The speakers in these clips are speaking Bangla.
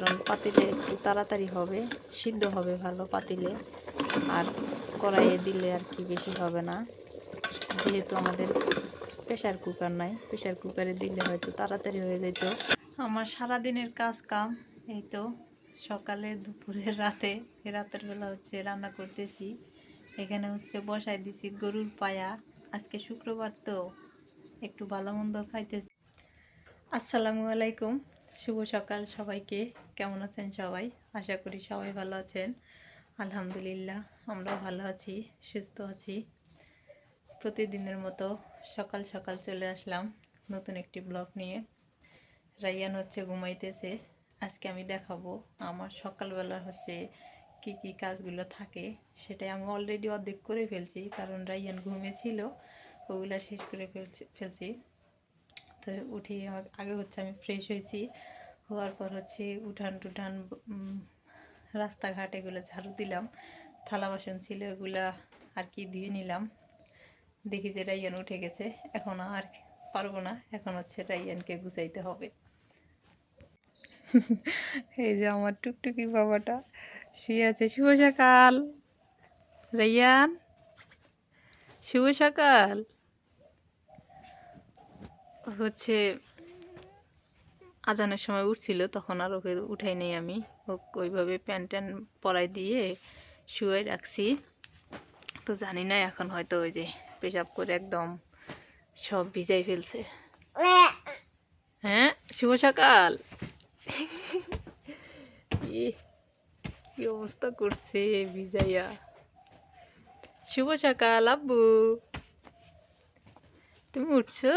কারণ পাতিলে একটু তাড়াতাড়ি হবে, সিদ্ধ হবে ভালো পাতিলে। আর কড়াইয়ে দিলে আর কি বেশি হবে না, যেহেতু আমাদের প্রেশার কুকার নাই। প্রেশার কুকারে দিলে হয়তো তাড়াতাড়ি হয়ে যেত। আমার সারাদিনের কাজ কাম এই তো, সকালে দুপুরে রাতে, রাতের বেলা হচ্ছে রান্না করতেছি। এখানে হচ্ছে বসাই দিছি গরুর পায়া। আজকে শুক্রবার তো একটু ভালো মন্দ খাইতেছি। আসসালামু আলাইকুম, শুভ সকাল সবাইকে। কেমন আছেন সবাই? আশা করি সবাই ভালো আছেন। আলহামদুলিল্লাহ আমরাও ভালো আছি, সুস্থ আছি। প্রতিদিনের মতো সকাল সকাল চলে আসলাম নতুন একটি ব্লগ নিয়ে। রাইয়ান হচ্ছে ঘুমাইতেছে। আজকে আমি দেখাবো আমার সকালবেলা হচ্ছে কি কি কাজগুলো থাকে। সেটাই আমি অলরেডি অর্ধেক করে ফেলছি, কারণ রাইয়ান ঘুমিয়েছিল, ওগুলা শেষ করে ফেলছি। তো উঠে আগে হচ্ছে আমি ফ্রেশ হয়েছি, হওয়ার পর হচ্ছে উঠান টুঠান রাস্তাঘাট এগুলো ঝাড়ু দিলাম। থালা বাসন ছিল এগুলা আর কি দিয়ে নিলাম। দেখি যে রাইয়ান উঠে গেছে, এখন আর পারবো না, এখন হচ্ছে রাইয়ানকে গুছাইতে হবে। এই যে আমার টুকটুকি বাবাটা শুয়ে আছে। শুভ সকাল রাইয়ান, শুভ সকাল। হচ্ছে আজানের সময় উঠছিল, তখন আর ওকে উঠাই নেই আমি, ওইভাবে প্যান্ট ট্যান পরাই দিয়ে শুয়ে রাখছি। তো জানি না এখন হয়তো ওই যে পেশাব করে একদম সব ভিজাই ফেলছে। হ্যাঁ, শুভ সকাল। কি অবস্থা করছে ভিজাইয়া। শুভ সকাল আব্বু, তুমি উঠছো?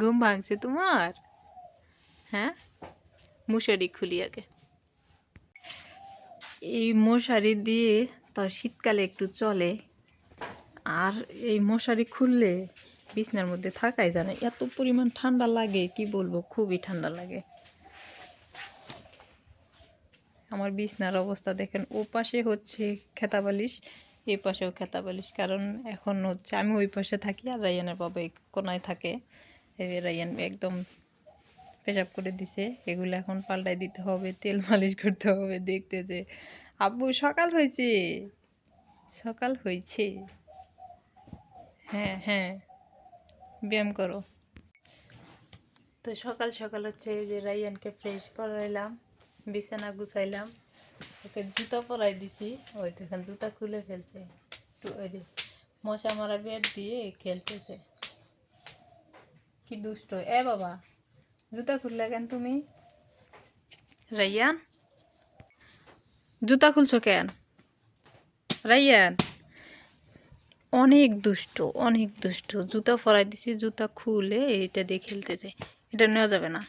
ঘুম ভাঙছে তোমার? হ্যাঁ, মশারি খুলি আগে। এই মশারি দিয়ে তো শীতকালে একটু চলে, আর এই মশারি খুললে বিছনার মধ্যে থাকাই যায় না, এত পরিমাণ ঠান্ডা লাগে কি বলবো, খুবই ঠান্ডা লাগে। আমার বিছনার অবস্থা দেখেন, ও পাশে হচ্ছে খেতা বালিশ, এই পাশেও খেতা বালিশ, কারণ এখন হচ্ছে আমি ওই পাশে থাকি আর রায়ানের বাবা এই কোনায় থাকে। এই রায়ান একদম পেশাব করে দিছে, এগুলো এখন পাল্টাই দিতে হবে, তেল মালিশ করতে হবে। দেখতে যে আব্বু সকাল হয়েছে, সকাল হয়েছে। হ্যাঁ হ্যাঁ, ব্যায়াম করো। তো সকাল সকাল হচ্ছে যে রায়ানকে ফ্রেশ করাইলাম, বিছানা গুছাইলাম, ওকে জুতা পরাই দিছি। ওই দেখেন জুতা খুলে ফেলছে, একটু ওই যে মশা মারা বেড দিয়ে খেলতেছে। কি দুষ্ট এ বাবা, জুতা খুললে কেন তুমি? রাইয়ান, জুতা খুলছো কেন? রাইয়ান অনেক দুষ্ট, অনেক দুষ্ট। জুতা পরাই দিছি, জুতা খুলে এইটা দিয়ে খেলতেছে। এটা নেওয়া যাবে না,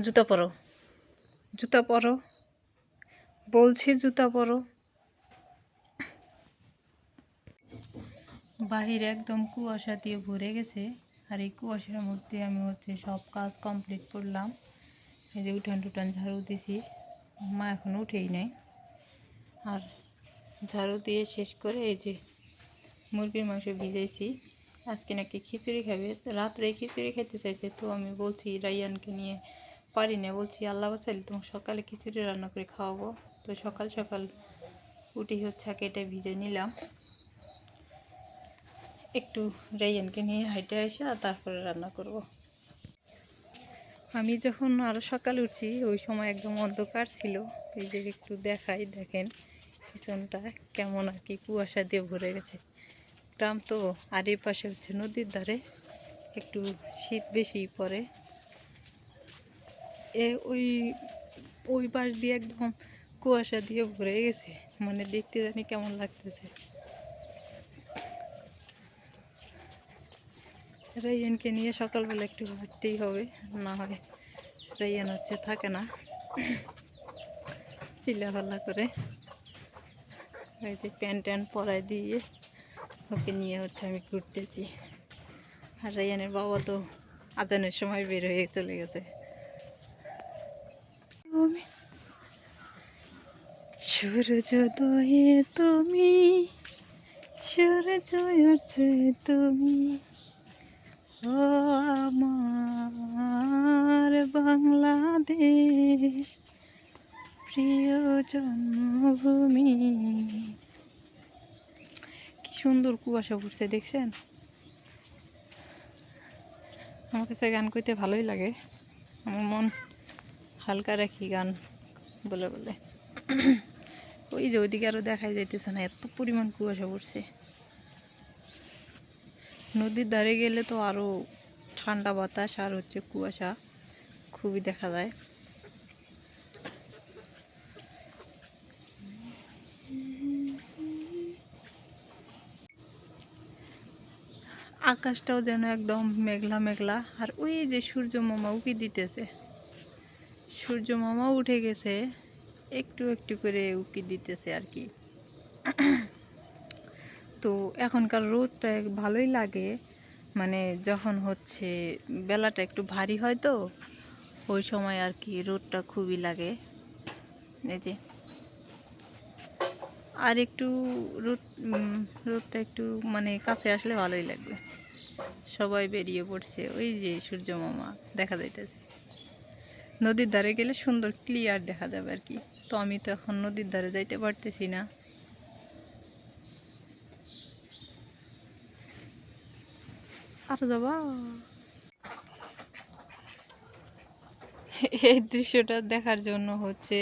জুতা পরো, জুতা পরো বলছি, জুতা পরো। বাহিরে একদম কুয়াশা দিয়ে ভরে গেছে, আর এই কুয়াশার মধ্যে আমি হচ্ছে সব কাজ কমপ্লিট করলাম। এই যে উঠান টুঠান ঝাড়ু দিছি, মা এখন উঠেই নেই। আর ঝাড়ু দিয়ে শেষ করে এই যে মুরগির মাংস ভিজাইছি, আজকে নাকি খিচুড়ি খাবে। রাত্রে খিচুড়ি খেতে চাইছে, তো আমি বলছি রাইয়ানকে নিয়ে পারি না, বলছি আল্লাহ বাঁচাইলে তোমার সকালে খিচুড়ি রান্না করে খাওয়াবো। তো সকাল সকাল উঠি হচ্ছে কেটে ভিজে নিলাম, একটু রাইয়ানকে নিয়ে হাইটে আসা তারপরে রান্না করব। আমি যখন আরও সকালে উঠছি ওই সময় একদম অন্ধকার ছিল। এই যে একটু দেখাই, দেখেন পিছনটা কেমন আর কি কুয়াশা দিয়ে ভরে গেছে। গ্রাম তো, আর এই পাশে হচ্ছে নদীর ধারে, একটু শীত বেশি পড়ে। ওই ওই পাশ দিয়ে একদম কুয়াশা দিয়ে ভরে গেছে, মানে দেখতে জানি কেমন লাগতেছে। রাইয়ানকে নিয়ে সকালবেলা একটু হাঁটতেই হবে, না হয় রাইয়ান হচ্ছে থাকে না, চিল্লাপাল্লা করে। এই যে প্যান্ট ট্যান্ট পরাই দিয়ে ওকে নিয়ে হচ্ছে আমি ঘুরতেছি। আর রাইয়ানের বাবা তো আজানের সময় বের হয়ে চলে গেছে। সূর্যোদয়ে তুমি, সূর্য উঠছে তুমি, ও আমার বাংলাদেশ প্রিয় জন্মভূমি। কি সুন্দর কুয়াশা পড়ছে দেখছেন। আমার কাছে গান করতে ভালোই লাগে, আমার মন হালকা রাখি গান বলে বলে। ওই যে ওইদিকে আরও দেখাই যাইতেছে না, এত পরিমাণ কুয়াশা পড়ছে। নদীর ধারে গেলে তো আরও ঠান্ডা বাতাস আর হচ্ছে কুয়াশা খুবই দেখা যায়। আকাশটাও যেন একদম মেঘলা মেঘলা, আর ওই যে সূর্য মামা উকি দিতেছে, সূর্য মামা উঠে গেছে, একটু একটু করে উকি দিতেছে আর কি। তো এখনকার রোদটা ভালোই লাগে, মানে যখন হচ্ছে বেলাটা একটু ভারী হয় তো ওই সময় আর কি রোদটা খুবই লাগে। এই যে আর একটু রোদটা একটু মানে কাছে আসলে ভালোই লাগবে। সবাই বেরিয়ে পড়ছে, ওই যে সূর্য মামা দেখা যাইতেছে। নদীর ধারে গেলে সুন্দর ক্লিয়ার দেখা যাবে আর কি। তো আমি তো এখন নদীর ধারে যাইতে পারতেছি না। আর যাবা, এই দৃশ্যটা দেখার জন্য হচ্ছে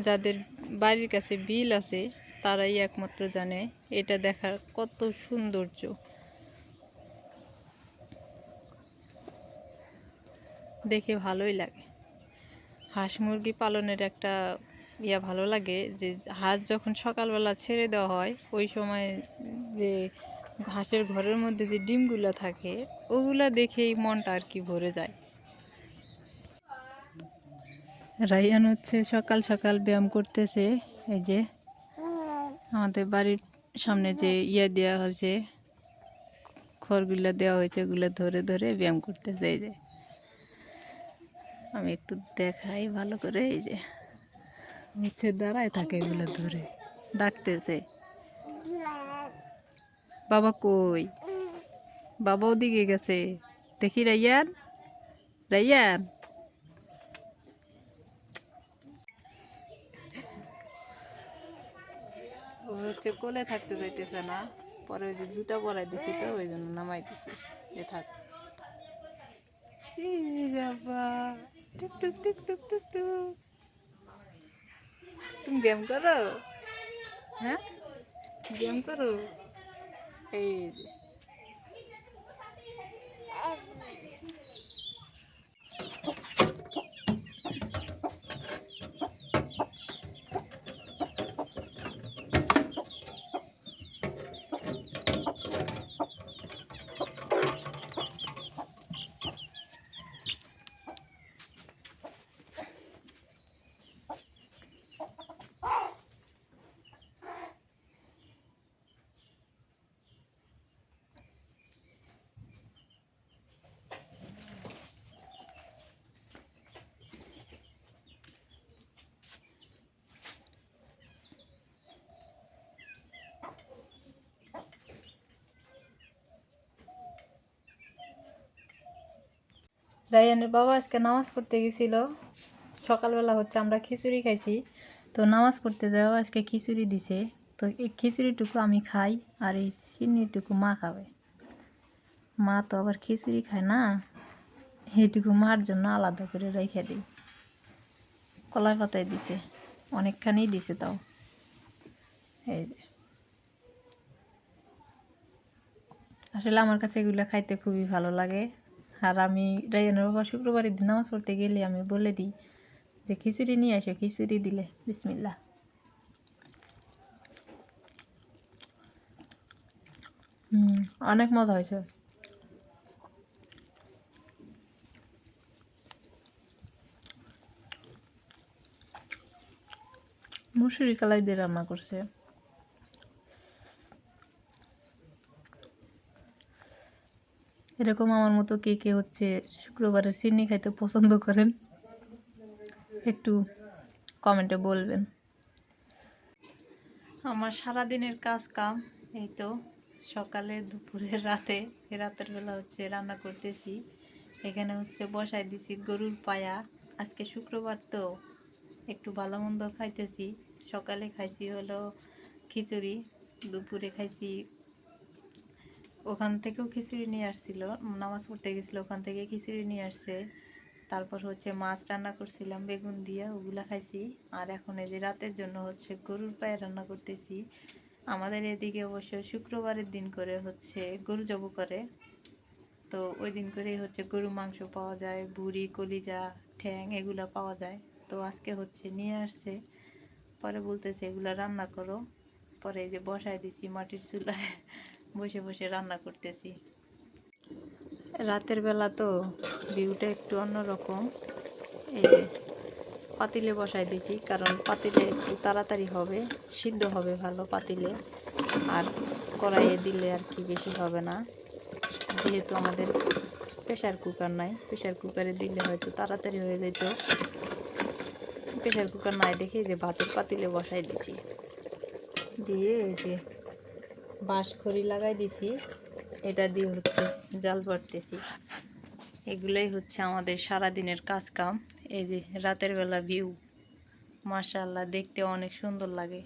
যাদের বাড়ির কাছে বিল আছে তারাই একমাত্র জানে এটা দেখার কত সৌন্দর্য। দেখে ভালোই লাগে। হাঁস মুরগি পালনের একটা ভালো লাগে যে হাঁস যখন সকালবেলা ছেড়ে দেওয়া হয় ওই সময় যে হাঁসের ঘরের মধ্যে যে ডিমগুলো থাকে ওগুলা দেখেই মনটা আর কি ভরে যায়। রাইয়ান হচ্ছে সকাল সকাল ব্যায়াম করতেছে। এই যে আমাদের বাড়ির সামনে যে দেওয়া হয়েছে, খড়গুলো দেওয়া হয়েছে, ওগুলো ধরে ধরে ব্যায়াম করতেছে। এই যে আমি একটু দেখাই ভালো করে। এই যে হচ্ছে দাঁড়ায় থাকে, এগুলো ধরে ডাকতেছে। বাবা কই? বাবা ওদিকে গেছে, দেখি। রাইয়ান, রাইয়ান ও হচ্ছে কোলে থাকতে চাইতেছে না, পরে ওই যে জুতা পরাই দিছি তো ওই জন্য নামাই দিছি যে থাক। বাবা টুক টুক টুক টুক টুক টুক। তুমি ব্যায়াম করো? হ্যাঁ ব্যায়াম করো। এই যে রায়ানের বাবা আজকে নামাজ পড়তে গেছিল। সকালবেলা হচ্ছে আমরা খিচুড়ি খাইছি, তো নামাজ পড়তে যাওয়া আজকে খিচুড়ি দিছে। তো এই খিচুড়িটুকু আমি খাই আর এই চিনিটুকু মা খাবে। মা তো আবার খিচুড়ি খায় না, সেইটুকু মার জন্য আলাদা করে রেখে দিই। কলাই পাতায় দিছে, অনেকখানি দিছে তাও। এই যে আসলে আমার কাছে এগুলো খাইতে খুবই ভালো লাগে। আর আমি রায়ানের বাবা শুক্রবারের দিন নামাজ পড়তে গেলে আমি বলে দিই যে খিচুড়ি নিয়ে আসো, খিচুড়ি দিলে বিসমিল্লাহ। অনেক মজা হয়েছে। মুসুরি কালাই দিয়ে রান্না করছে। এরকম আমার মতো কে কে হচ্ছে শুক্রবারে সিন্নি খাইতে পছন্দ করেন একটু কমেন্টে বলবেন। আমার সারাদিনের কাজ কাম এই তো সকালে দুপুরে রাতে রাতের বেলা হচ্ছে রান্না করতেছি। এখানে হচ্ছে বসাই দিছি গরুর পায়া। আজকে শুক্রবার তো একটু ভালো মন্দ খাইতেছি। সকালে খাইছি হলো খিচুড়ি, দুপুরে খাইছি ওখান থেকেও খিচুড়ি নিয়ে আসছিল, নামাজ পড়তে গেছিলো ওখান থেকে খিচুড়ি নিয়ে আসছে। তারপর হচ্ছে মাছ রান্না করছিলাম বেগুন দিয়ে, ওগুলা খাইছি। আর এখন এই যে রাতের জন্য হচ্ছে গরুর পায়ে রান্না করতেছি। আমাদের এদিকে অবশ্য শুক্রবারের দিন করে হচ্ছে গরু জব করে, তো ওই দিন করেই হচ্ছে গরু মাংস পাওয়া যায়, ভুঁড়ি কলিজা ঠ্যাং এগুলো পাওয়া যায়। তো আজকে হচ্ছে নিয়ে আসছে, পরে বলতেছে এগুলো রান্না করো। পরে এই যে বসায় দিছি মাটির চুলায়, বসে বসে রান্না করতেছি। রাতের বেলা তো ভিউটা একটু অন্যরকম। এই যে পাতিলে বসাই দিছি, কারণ পাতিলে একটু তাড়াতাড়ি হবে, সিদ্ধ হবে ভালো পাতিলে। আর কড়াইয়ে দিলে আর কি বেশি হবে না, যেহেতু আমাদের প্রেশার কুকার নাই। প্রেশার কুকারে দিলে হয়তো তাড়াতাড়ি হয়ে যেত। প্রেশার কুকার নাই দেখে যে ভাতের পাতিলে বসাই দিছি, দিয়ে এই যে বাঁশ খড়ি লাগাই দিছি, এটা দিয়ে হচ্ছে জাল পাড়তেছি। এগুলোই হচ্ছে আমাদের সারাদিনের কাজ কাম। এই যে রাতের বেলা ভিউ, মাশাআল্লাহ দেখতে অনেক সুন্দর লাগে।